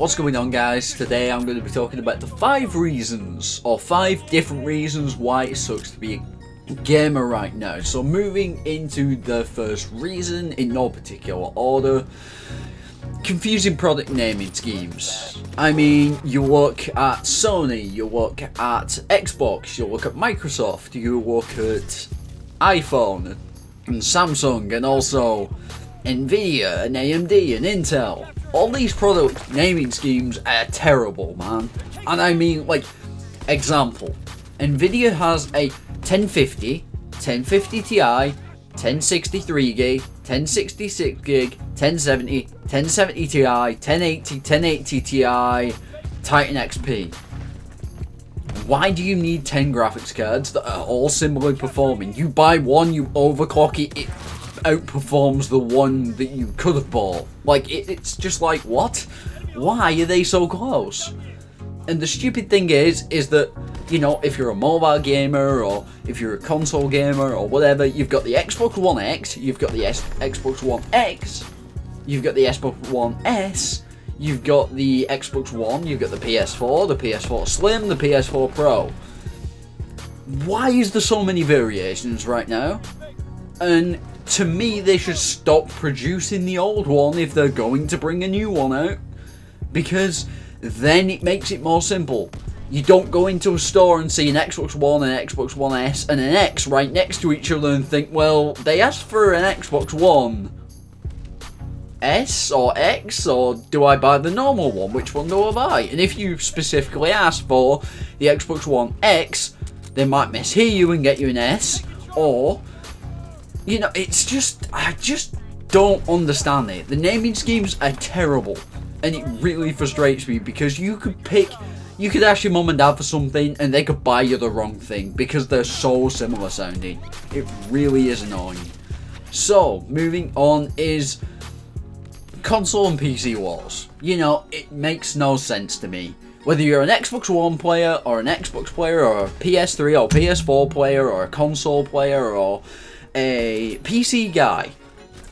What's going on, guys? Today I'm going to be talking about the 5 reasons, or 5 different reasons why it sucks to be a gamer right now. So moving into the first reason, in no particular order, confusing product naming schemes. I mean, you look at Sony, you look at Xbox, you look at Microsoft, you look at iPhone and Samsung, and also Nvidia and AMD and Intel. All these product naming schemes are terrible, man. And I mean, like, example, Nvidia has a 1050, 1050 Ti, 1063 gig, 1066 gig, 1070, 1070 Ti, 1080, 1080 Ti, Titan XP. Why do you need 10 graphics cards that are all similarly performing? You buy one, you overclock it, it outperforms the one that you could have bought. Like, it's just like, what? Why are they so close? And the stupid thing is that, you know, if you're a mobile gamer, or if you're a console gamer, or whatever, you've got the Xbox One X, you've got the Xbox One X, you've got the Xbox One S, you've got the Xbox One, you've got the PS4, the PS4 Slim, the PS4 Pro. Why is there so many variations right now? And to me, they should stop producing the old one if they're going to bring a new one out, because then it makes it more simple. You don't go into a store and see an Xbox One, an Xbox One S, and an X right next to each other and think, well, they asked for an Xbox One S or X, or do I buy the normal one? Which one do I buy? And if you specifically ask for the Xbox One X, they might mishear you and get you an S, or, you know, it's just, I just don't understand it. The naming schemes are terrible, and it really frustrates me, because you could ask your mum and dad for something and they could buy you the wrong thing because they're so similar sounding. It really is annoying. So, moving on is console and PC wars. You know, it makes no sense to me. Whether you're an Xbox One player, or an Xbox player, or a PS3 or PS4 player, or a console player, or a PC guy,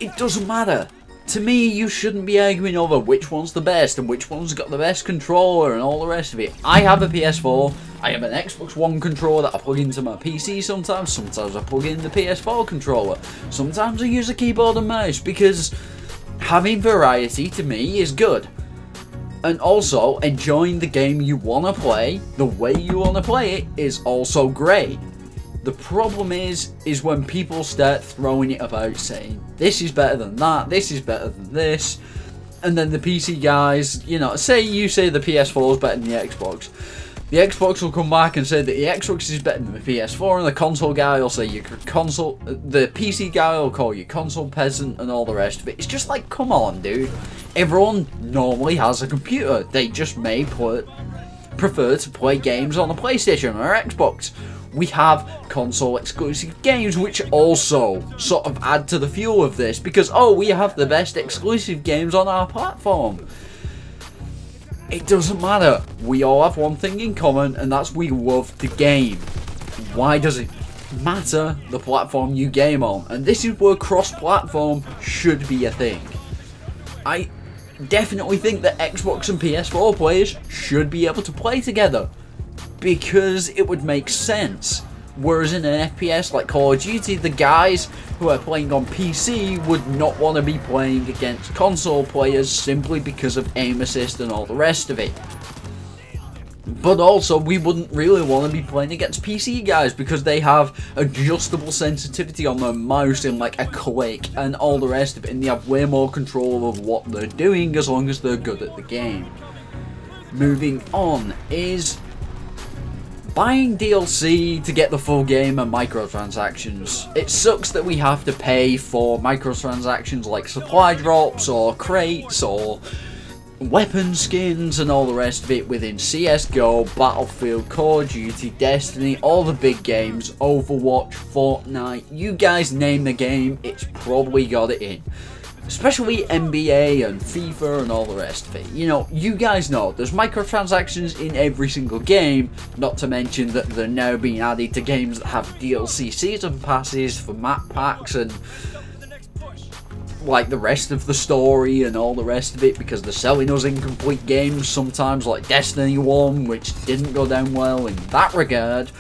it doesn't matter. To me, you shouldn't be arguing over which one's the best and which one's got the best controller and all the rest of it. I have a PS4, I have an Xbox One controller that I plug into my PC sometimes I plug in the PS4 controller, sometimes I use a keyboard and mouse, because having variety to me is good. And also, enjoying the game you want to play, the way you want to play it, is also great. The problem is when people start throwing it about, saying, this is better than that, this is better than this, and then the PC guys, you know, say the PS4 is better than the Xbox. The Xbox will come back and say that the Xbox is better than the PS4, and the console guy will say the PC guy will call you console peasant and all the rest of it. It's just like, come on, dude. Everyone normally has a computer. They just may prefer to play games on a PlayStation or Xbox. We have console exclusive games, which also sort of add to the fuel of this, because, oh, we have the best exclusive games on our platform. It doesn't matter. We all have one thing in common, and that's we love the game. Why does it matter the platform you game on? And this is where cross-platform should be a thing. I definitely think that Xbox and PS4 players should be able to play together, because it would make sense. Whereas in an FPS like Call of Duty, the guys who are playing on PC would not want to be playing against console players simply because of aim assist and all the rest of it. But also, we wouldn't really want to be playing against PC guys because they have adjustable sensitivity on their mouse in like a click and all the rest of it, and they have way more control of what they're doing as long as they're good at the game. Moving on is buying DLC to get the full game and microtransactions. It sucks that we have to pay for microtransactions like supply drops or crates or weapon skins and all the rest of it within CSGO, Battlefield, Call of Duty, Destiny, all the big games, Overwatch, Fortnite, you guys name the game, it's probably got it in. Especially NBA and FIFA and all the rest of it. You know, you guys know, there's microtransactions in every single game, not to mention that they're now being added to games that have DLC season passes for map packs and like the rest of the story and all the rest of it, because they're selling us incomplete games sometimes, like Destiny 1, which didn't go down well in that regard.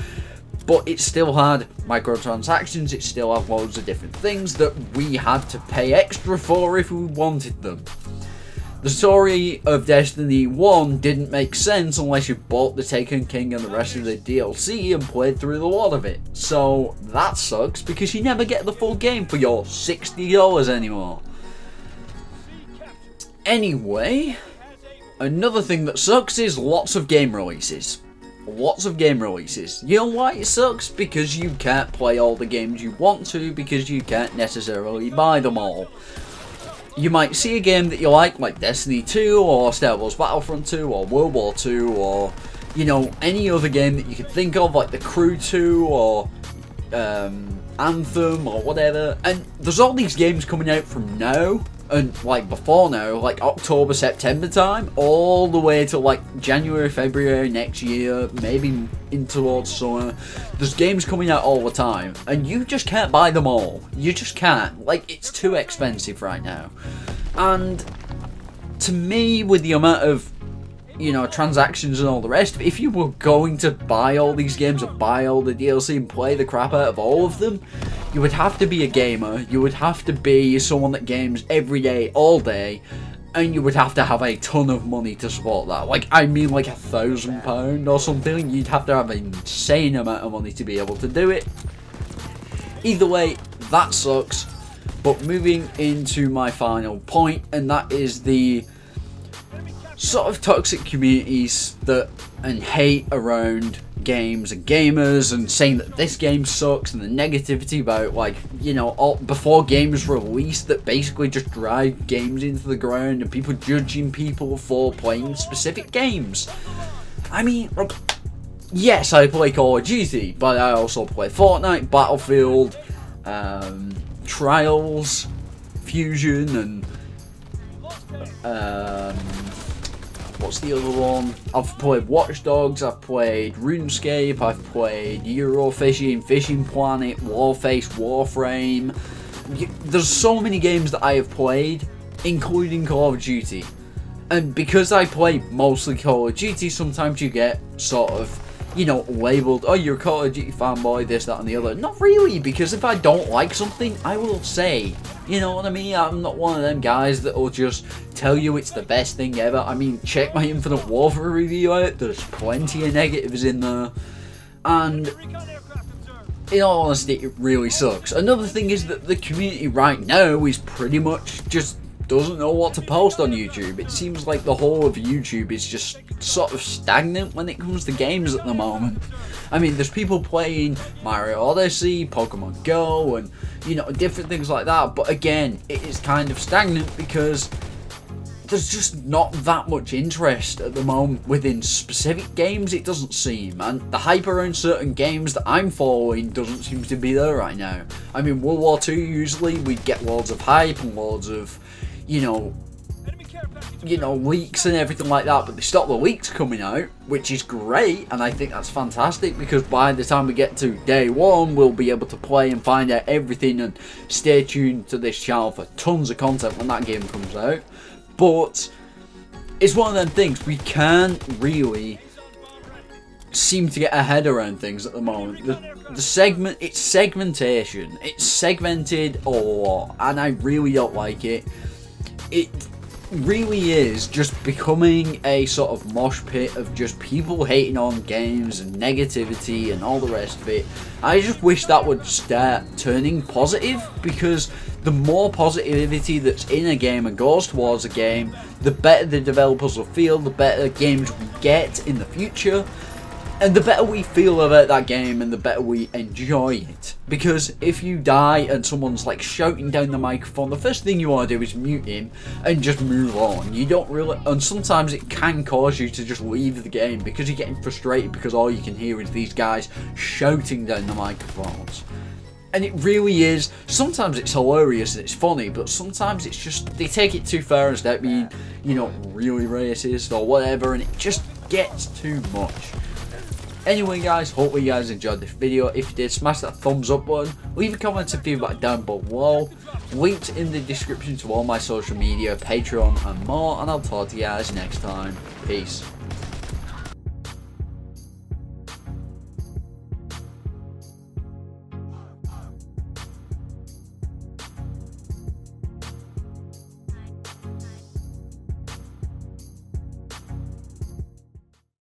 But it still had microtransactions, it still had loads of different things that we had to pay extra for if we wanted them. The story of Destiny 1 didn't make sense unless you bought the Taken King and the rest of the DLC and played through the lot of it. So that sucks, because you never get the full game for your $60 anymore. Anyway, another thing that sucks is lots of game releases. Lots of game releases. You know why it sucks? Because you can't play all the games you want to, because you can't necessarily buy them all. You might see a game that you like Destiny 2, or Star Wars Battlefront 2, or World War 2, or, you know, any other game that you could think of, like The Crew 2, or Anthem, or whatever. And there's all these games coming out from now, and like before now, like October, September time, all the way to like January, February next year, maybe in towards summer. There's games coming out all the time, and you just can't buy them all. You just can't. Like, it's too expensive right now. And to me, with the amount of, you know, transactions and all the rest, if you were going to buy all these games and buy all the DLC and play the crap out of all of them, you would have to be a gamer, you would have to be someone that games every day, all day, and you would have to have a ton of money to support that. Like, I mean like £1,000 or something. You'd have to have an insane amount of money to be able to do it. Either way, that sucks. But moving into my final point, and that is the sort of toxic communities that and hate around games and gamers, and saying that this game sucks, and the negativity about, like, you know, all, before games release, that basically just drive games into the ground, and people judging people for playing specific games. I mean, like, yes, I play Call of Duty, but I also play Fortnite, Battlefield, Trials, Fusion, and what's the other one? I've played Watchdogs, I've played RuneScape, I've played Eurofishing, Fishing Planet, Warface, Warframe. There's so many games that I have played, including Call of Duty. And because I play mostly Call of Duty, sometimes you get sort of, you know, labelled, oh, you're a Call of Duty fanboy, this, that, and the other. Not really, because if I don't like something, I will say. You know what I mean? I'm not one of them guys that will just tell you it's the best thing ever. I mean, check my Infinite Warfare review out. There's plenty of negatives in there. And in all honesty, it really sucks. Another thing is that the community right now is pretty much just doesn't know what to post on YouTube. It seems like the whole of YouTube is just sort of stagnant when it comes to games at the moment. I mean, there's people playing Mario Odyssey, Pokemon Go, and, you know, different things like that, but again, it is kind of stagnant because there's just not that much interest at the moment within specific games, it doesn't seem, and the hype around certain games that I'm following doesn't seem to be there right now. I mean, World War 2, usually we'd get loads of hype and loads of, you know, leaks and everything like that, but they stopped the leaks coming out, which is great, and I think that's fantastic, because by the time we get to day one, we'll be able to play and find out everything, and stay tuned to this channel for tons of content when that game comes out. But it's one of them things, we can't really seem to get a head around things at the moment. It's segmentation, it's segmented a lot, and I really don't like it. It really is just becoming a sort of mosh pit of just people hating on games and negativity and all the rest of it. I just wish that would start turning positive, because the more positivity that's in a game and goes towards a game, the better the developers will feel, the better games we get in the future, and the better we feel about that game and the better we enjoy it. Because if you die and someone's like shouting down the microphone, the first thing you want to do is mute him and just move on. You don't really, and sometimes it can cause you to just leave the game because you're getting frustrated because all you can hear is these guys shouting down the microphones. And it really is, sometimes it's hilarious and it's funny, but sometimes it's just, they take it too far and start being, you know, really racist or whatever, and it just gets too much. Anyway guys, hopefully you guys enjoyed this video. If you did, smash that thumbs up button, leave a comment and feedback down below. Linked in the description to all my social media, Patreon and more, and I'll talk to you guys next time. Peace.